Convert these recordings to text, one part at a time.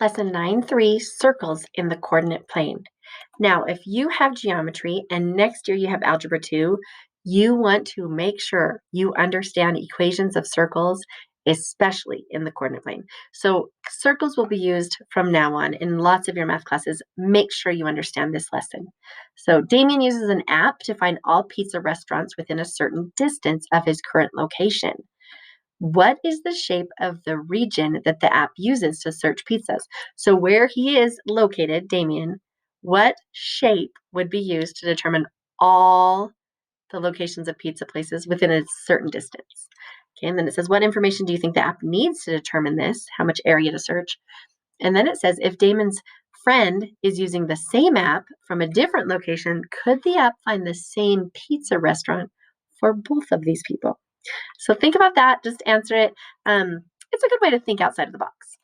Lesson 9.3, circles in the coordinate plane. Now, if you have geometry and next year you have algebra 2, you want to make sure you understand equations of circles, especially in the coordinate plane. So circles will be used from now on in lots of your math classes. Make sure you understand this lesson. So Damien uses an app to find all pizza restaurants within a certain distance of his current location. What is the shape of the region that the app uses to search pizzas? So where he is located, Damien, what shape would be used to determine all the locations of pizza places within a certain distance? Okay, and then it says, what information do you think the app needs to determine this? How much area to search? And then it says, if Damon's friend is using the same app from a different location, could the app find the same pizza restaurant for both of these people? So think about that. Just answer it. It's a good way to think outside of the box.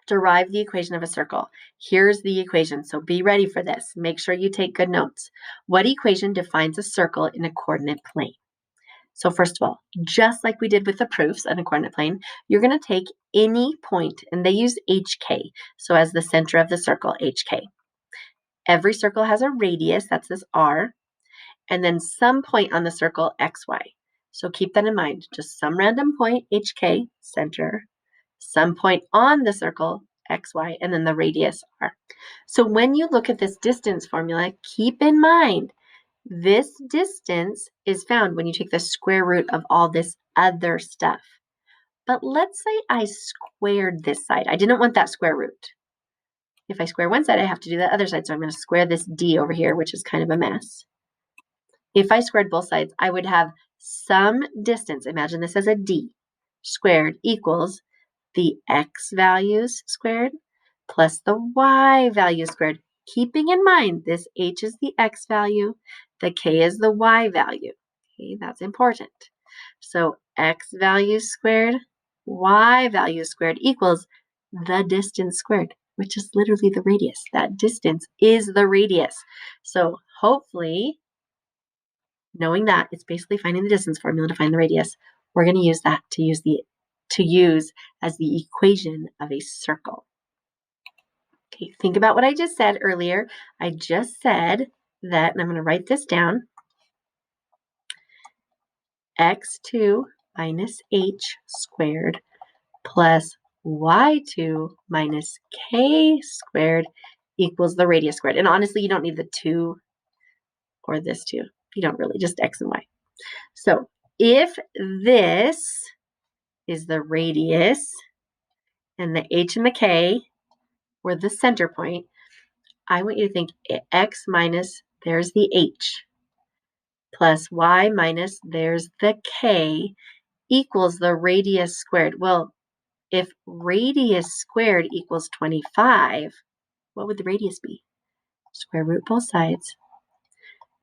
Derive the equation of a circle. Here's the equation. So be ready for this. Make sure you take good notes. What equation defines a circle in a coordinate plane? So first of all, just like we did with the proofs on a coordinate plane, you're going to take any point, and they use HK. So as the center of the circle, HK. Every circle has a radius, that's this R, and then some point on the circle, XY. So keep that in mind. Just some random point, HK, center, some point on the circle, XY, and then the radius, R. So when you look at this distance formula, keep in mind, this distance is found when you take the square root of all this other stuff. But let's say I squared this side. I didn't want that square root. If I square one side, I have to do the other side. So I'm going to square this D over here, which is kind of a mess. If I squared both sides, I would have some distance. Imagine this as a D squared equals the X values squared plus the Y value squared. Keeping in mind, this H is the X value, the K is the Y value. Okay, that's important. So X value squared, Y value squared equals the distance squared, which is literally the radius. That distance is the radius. So hopefully, knowing that, it's basically finding the distance formula to find the radius. We're going to use that to use as the equation of a circle. Okay, think about what I just said earlier. I just said that, and I'm going to write this down, x2 minus h squared plus y2 minus k squared equals the radius squared. And honestly, you don't need the 2 or this 2. You don't really, just x and y. So if this is the radius and the h and the k were the center point, I want you to think x minus, there's the h, plus y minus, there's the k, equals the radius squared. Well, if radius squared equals 25, what would the radius be? Square root both sides.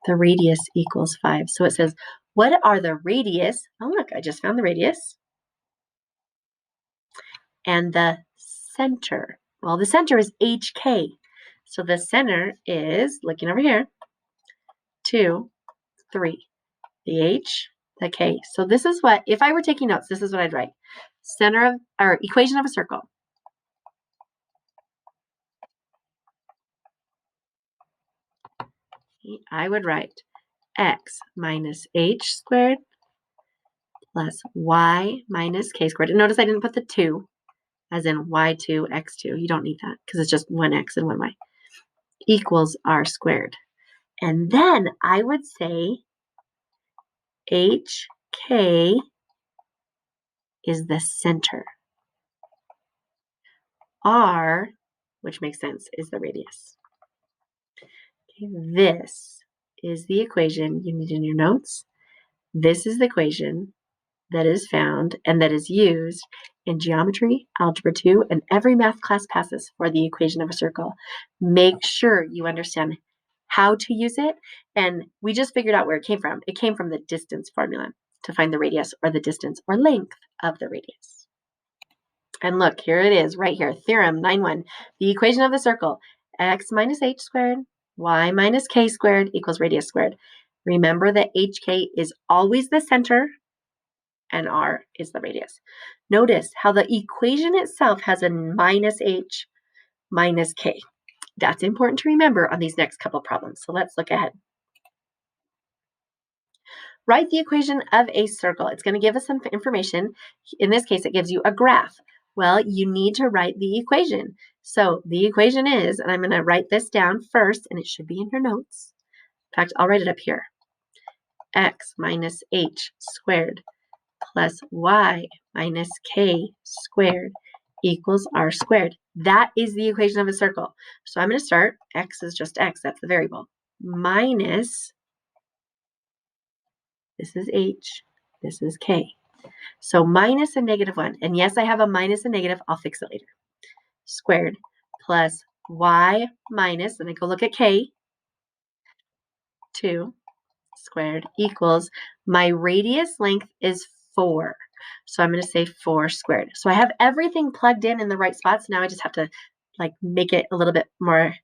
The radius equals 5. So it says, what are the radius? Oh, look, I just found the radius. And the center. Well, the center is HK. So the center is, looking over here, 2, 3. The H, the K. So this is what, if I were taking notes, this is what I'd write. Center of, or equation of a circle. I would write x minus h squared plus y minus k squared. And notice I didn't put the 2, as in y2, x2. You don't need that because it's just one x and one y. Equals r squared. And then I would say HK is the center. R, which makes sense, is the radius. Okay, this is the equation you need in your notes. This is the equation that is found and that is used in geometry, algebra 2, and every math class passes for the equation of a circle. Make sure you understand how to use it. And we just figured out where it came from. It came from the distance formula to find the radius or the distance or length of the radius. And look, here it is right here. Theorem 9.1. The equation of the circle, x minus h squared, y minus k squared equals radius squared. Remember that hk is always the center and r is the radius. Notice how the equation itself has a minus h minus k. That's important to remember on these next couple problems. So let's look ahead. Write the equation of a circle. It's going to give us some information. In this case, it gives you a graph. Well, you need to write the equation. So the equation is, and I'm going to write this down first, and it should be in your notes. In fact, I'll write it up here. X minus h squared plus y minus k squared equals r squared. That is the equation of a circle. So I'm going to start, x is just x, that's the variable, minus, this is h, this is k. So minus a negative 1, and yes, I have a minus and negative, I'll fix it later, squared plus y minus, and I go look at k, 2 squared equals, my radius length is 4. So I'm going to say 4 squared. So I have everything plugged in the right spots. Now I just have to make it a little bit more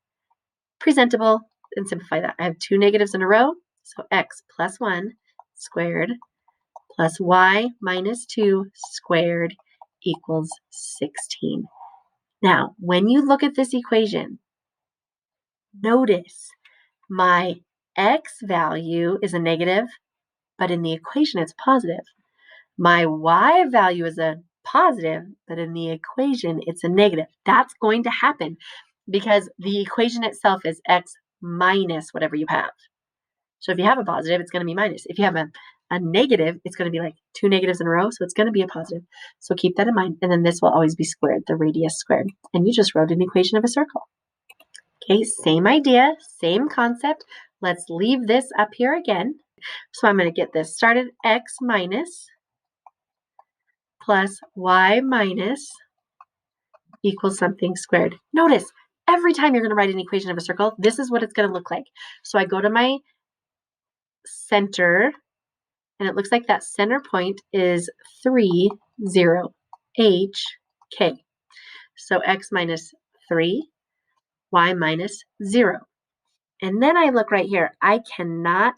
presentable and simplify that. I have 2 negatives in a row. So x plus 1 squared plus y minus 2 squared equals 16. Now, when you look at this equation, notice my x value is a negative, but in the equation it's positive. My y value is a positive, but in the equation it's a negative. That's going to happen because the equation itself is x minus whatever you have. So if you have a positive, it's going to be minus. If you have a negative, it's going to be like 2 negatives in a row, so it's going to be a positive. So keep that in mind, and then this will always be squared, the radius squared. And you just wrote an equation of a circle. Okay, same idea, same concept. Let's leave this up here again. So I'm going to get this started, x minus plus y minus equals something squared. Notice, every time you're going to write an equation of a circle, this is what it's going to look like. So I go to my center, and it looks like that center point is 3, 0, h, k. So x minus 3, y minus 0. And then I look right here. I cannot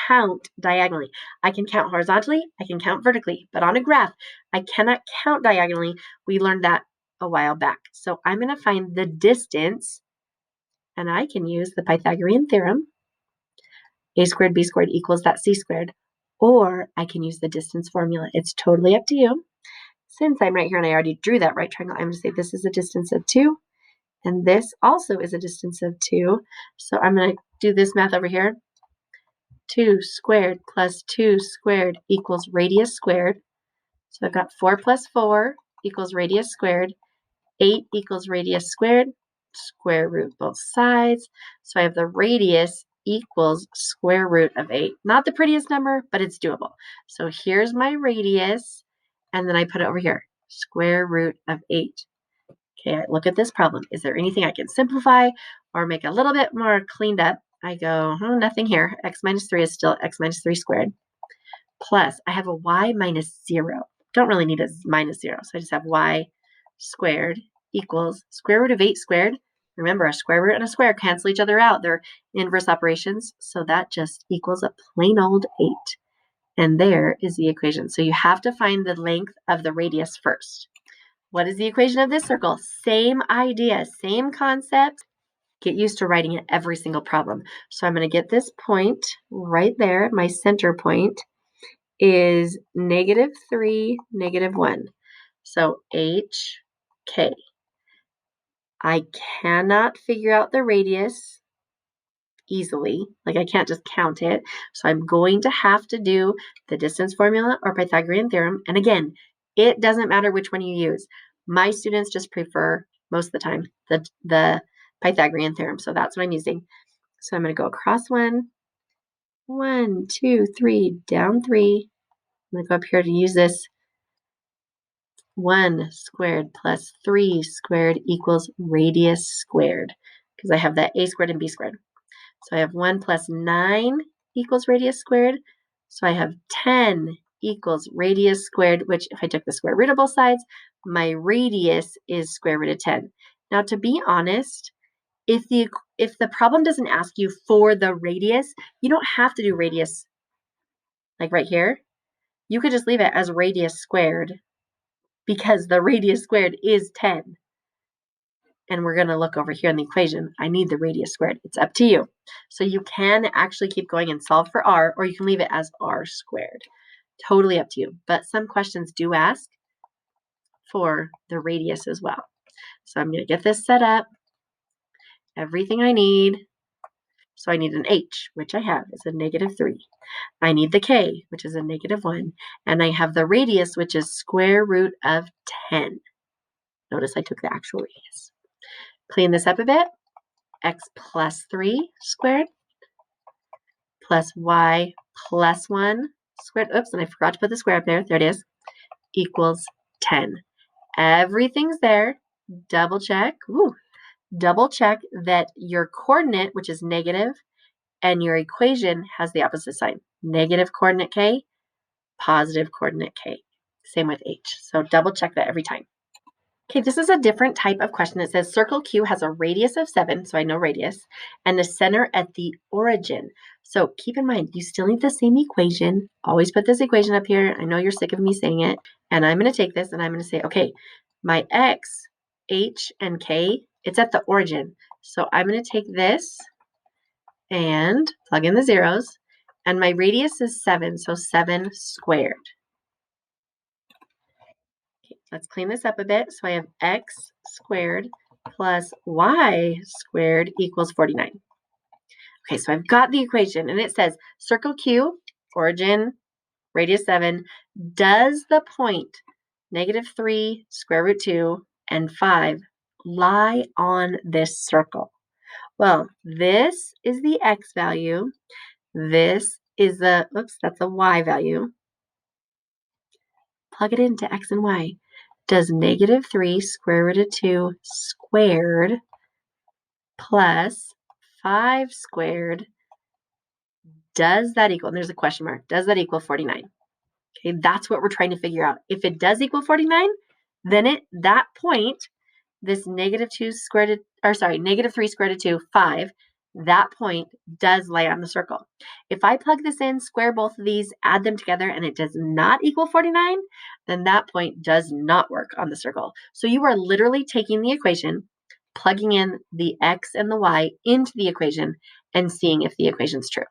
count diagonally. I can count horizontally, I can count vertically, but on a graph, I cannot count diagonally. We learned that a while back. So I'm going to find the distance, and I can use the Pythagorean theorem. A squared b squared equals that c squared, or I can use the distance formula. It's totally up to you. Since I'm right here and I already drew that right triangle, I'm going to say this is a distance of 2, and this also is a distance of 2. So I'm going to do this math over here. 2 squared plus 2 squared equals radius squared. So I've got 4 plus 4 equals radius squared. 8 equals radius squared. Square root both sides. So I have the radius equals square root of 8. Not the prettiest number, but it's doable. So here's my radius, and then I put it over here. Square root of 8. Okay, I look at this problem. Is there anything I can simplify or make a little bit more cleaned up? I go, nothing here. X minus 3 is still x minus 3 squared. Plus, I have a y minus 0. Don't really need a minus 0, so I just have y squared equals square root of 8 squared. Remember, a square root and a square cancel each other out. They're inverse operations, so that just equals a plain old 8. And there is the equation. So you have to find the length of the radius first. What is the equation of this circle? Same idea, same concept. Get used to writing it every single problem. So I'm going to get this point right there. My center point is negative 3, negative 1. So h, k. I cannot figure out the radius easily. I can't just count it. So I'm going to have to do the distance formula or Pythagorean theorem. And again, it doesn't matter which one you use. My students just prefer, most of the time, the Pythagorean theorem. So that's what I'm using. So I'm going to go across 1, 1, 2, 3, down 3. I'm going to go up here to use this. 1 squared plus 3 squared equals radius squared, because I have that a squared and b squared. So I have 1 plus 9 equals radius squared. So I have 10 equals radius squared, which if I took the square root of both sides, my radius is square root of 10. Now, to be honest, if the problem doesn't ask you for the radius, you don't have to do radius like right here. You could just leave it as radius squared because the radius squared is 10. And we're going to look over here in the equation. I need the radius squared. It's up to you. So you can actually keep going and solve for r, or you can leave it as r squared. Totally up to you. But some questions do ask for the radius as well. So I'm going to get this set up. Everything I need. So I need an h, which I have, is a -3. I need the k, which is a -1. And I have the radius, which is square root of 10. Notice I took the actual radius. Clean this up a bit. X plus 3 squared plus y plus 1 squared. Oops, and I forgot to put the square up there. There it is. Equals 10. Everything's there. Double check. Double check that your coordinate, which is negative, and your equation has the opposite sign. Negative coordinate k, positive coordinate k. Same with h. So double check that every time. Okay, this is a different type of question. It says circle Q has a radius of 7, so I know radius, and the center at the origin. So keep in mind, you still need the same equation. Always put this equation up here. I know you're sick of me saying it. And I'm going to take this and I'm going to say, okay, my x, h, and k, it's at the origin. So I'm going to take this and plug in the zeros. And my radius is 7, so 7 squared. Let's clean this up a bit. So I have x squared plus y squared equals 49. Okay, so I've got the equation, and it says circle Q, origin, radius 7, does the point -3, square root 2, and 5 lie on this circle? Well, this is the x value. This is the, oops, that's a y value. Plug it into x and y. Does -3 square root of 2 squared plus 5 squared, does that equal, and there's a question mark, does that equal 49? Okay, that's what we're trying to figure out. If it does equal 49, then at that point, this -2 squared, or sorry, -3 squared of 2, 5, that point does lie on the circle. If I plug this in, square both of these, add them together, and it does not equal 49, then that point does not work on the circle. So you are literally taking the equation, plugging in the x and the y into the equation, and seeing if the equation's true.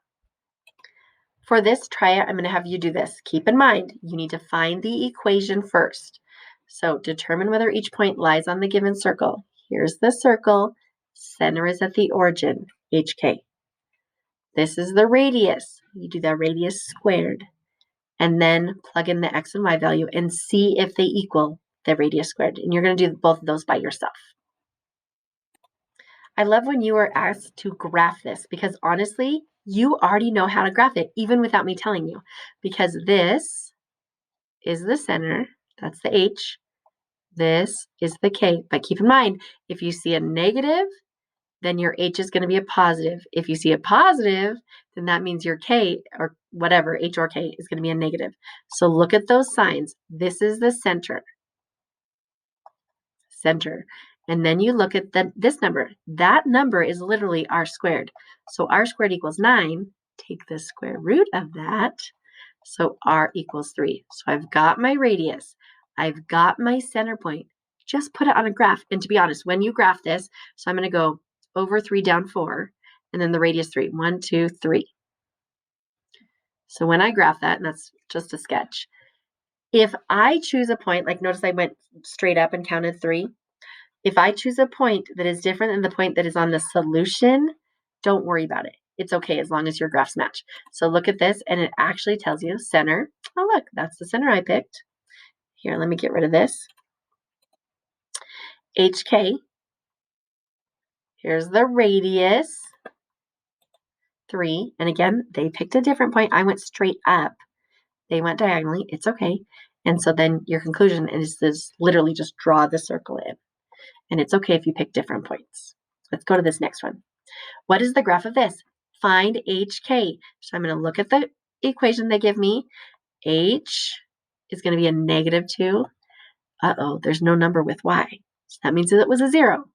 For this, try it. I'm going to have you do this. Keep in mind, you need to find the equation first. So determine whether each point lies on the given circle. Here's the circle. Center is at the origin, HK. This is the radius. You do that radius squared. And then plug in the x and y value and see if they equal the radius squared. And you're going to do both of those by yourself. I love when you are asked to graph this because honestly, you already know how to graph it, even without me telling you. Because this is the center, that's the H. This is the K. But keep in mind, if you see a negative, then your H is going to be a positive. If you see a positive, then that means your K, or whatever, H or K, is going to be a negative. So look at those signs. This is the center. And then you look at this number. That number is literally r squared. So r squared equals 9. Take the square root of that. So r equals 3. So I've got my radius. I've got my center point. Just put it on a graph. And to be honest, when you graph this, so I'm going to go over 3 down 4, and then the radius 3. 1, 2, 3. So when I graph that, and that's just a sketch, if I choose a point, like notice I went straight up and counted 3. If I choose a point that is different than the point that is on the solution, don't worry about it. It's okay as long as your graphs match. So look at this, and it actually tells you center. Oh, look, that's the center I picked. Here, let me get rid of this. HK. Here's the radius, 3. And again, they picked a different point. I went straight up. They went diagonally. It's okay. And so then your conclusion is this, literally just draw the circle in. And it's okay if you pick different points. Let's go to this next one. What is the graph of this? Find HK. So I'm going to look at the equation they give me. H is going to be a -2. Uh-oh, there's no number with y. So that means that it was a 0.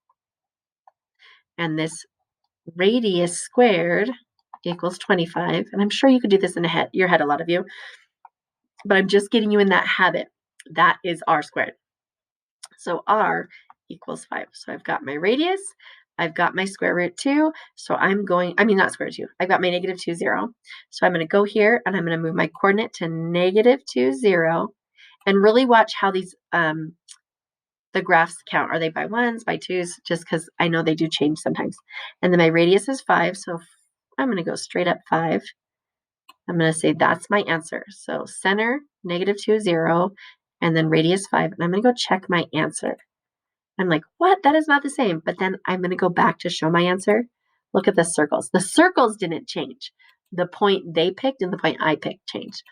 And this radius squared equals 25. And I'm sure you could do this in your head, a lot of you. but I'm just getting you in that habit. That is r squared. So r equals 5. So I've got my radius, I've got my square root 2. So not square root 2. I've got my negative 2, 0. So I'm going to go here and I'm going to move my coordinate to negative 2, 0. And really watch how these the graphs count. Are they by ones, by twos? Just because I know they do change sometimes. And then my radius is 5. So I'm going to go straight up 5. I'm going to say that's my answer. So center, negative 2, 0. And then radius 5. And I'm going to go check my answer. I'm like, what? That is not the same. But then I'm going to go back to show my answer. Look at the circles. The circles didn't change. The point they picked and the point I picked changed.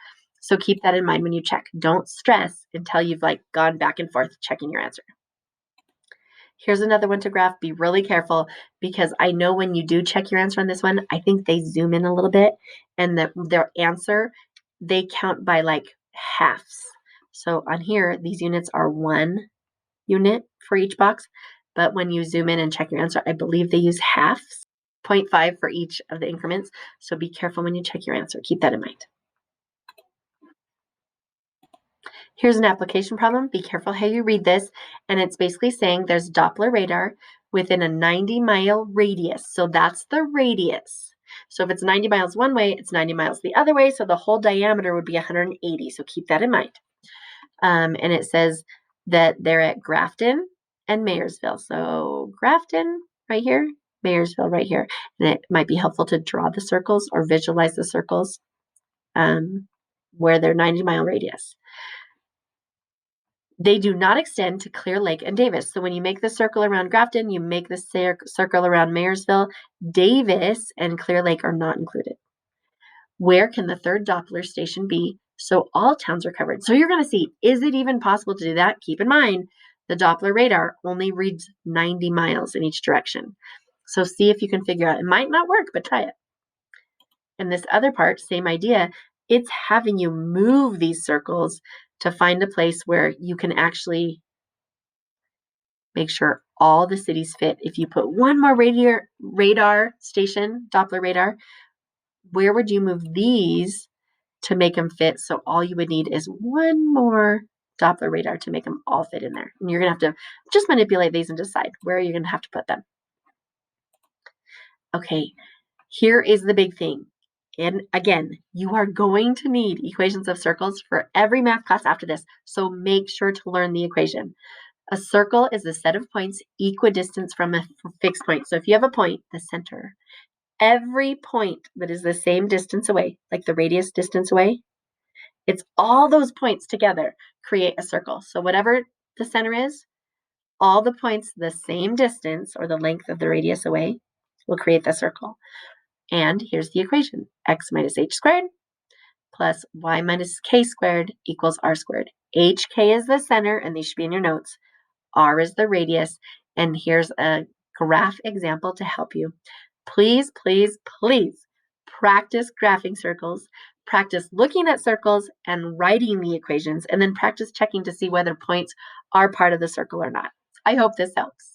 So keep that in mind when you check. Don't stress until you've gone back and forth checking your answer. Here's another one to graph. Be really careful because I know when you do check your answer on this one, I think they zoom in a little bit and their answer, they count by halves. So on here, these units are 1 unit for each box. But when you zoom in and check your answer, I believe they use halves, 0.5 for each of the increments. So be careful when you check your answer. Keep that in mind. Here's an application problem. Be careful how you read this. And it's basically saying there's Doppler radar within a 90-mile radius. So that's the radius. So if it's 90 miles one way, it's 90 miles the other way. So the whole diameter would be 180. So keep that in mind. And it says that they're at Grafton and Mayersville. So Grafton right here, Mayersville right here. And it might be helpful to draw the circles or visualize the circles where they're 90-mile radius. They do not extend to Clear Lake and Davis. So when you make the circle around Grafton, you make the circle around Mayersville. Davis and Clear Lake are not included. Where can the third Doppler station be so all towns are covered? So you're going to see, is it even possible to do that? Keep in mind, the Doppler radar only reads 90 miles in each direction. So see if you can figure out. It might not work, but try it. And this other part, same idea, it's having you move these circles to find a place where you can actually make sure all the cities fit. If you put one more radar station, Doppler radar, where would you move these to make them fit? So all you would need is one more Doppler radar to make them all fit in there. And you're going to have to just manipulate these and decide where you're going to have to put them. Okay, here is the big thing. And again, you are going to need equations of circles for every math class after this. So make sure to learn the equation. A circle is a set of points equidistant from a fixed point. So if you have a point, the center, every point that is the same distance away, like the radius distance away, it's all those points together create a circle. So whatever the center is, all the points the same distance or the length of the radius away will create the circle. And here's the equation. X minus h squared plus y minus k squared equals r squared. HK is the center, and these should be in your notes. R is the radius. And here's a graph example to help you. Please, please, please practice graphing circles. Practice looking at circles and writing the equations, and then practice checking to see whether points are part of the circle or not. I hope this helps.